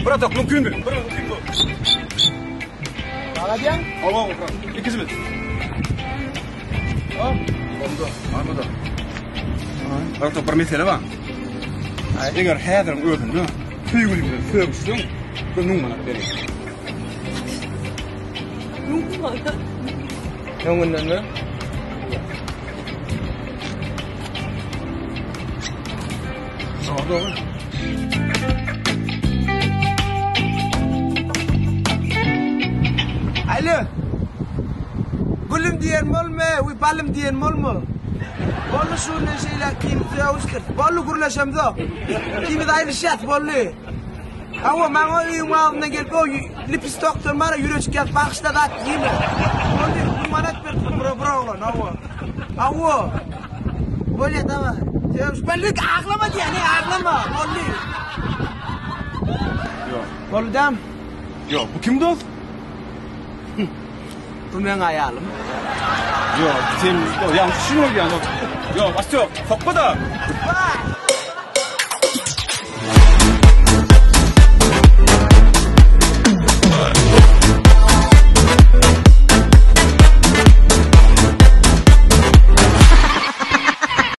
Bırak da mümkün mü? Bırak mümkün mü? Bana diyen? Al bırak. İkisi mi? Al. Anladım. Bırak da bir mesele var. Eğer hazır öldün mü? Tüygülü bir sığmışsın. Bunun bana vereyim. Yanından mı? Doğru. Alo. Gülüm diyen mol mu? Balım diyen mol mu? Bollu şu ne şeyler kimse uskurt. Bollu gurlaşam da. Kimi de ayrı şat bollu. Ama ben o uyum altına gelip o lipis doktor bana yürüyüş gel bakışta da yine. Bollu kumanat bir bro lan ama. Ama. Bollu tamam. Ben lük ağlama diye ne ağlama. Bollu. Yok. Bollu dem. Yok. Bu kim dost? Bu benim hayalim. Yok. Sen yanlış mı oluyor? Yok. Asıl yok. Sokma da. Vay.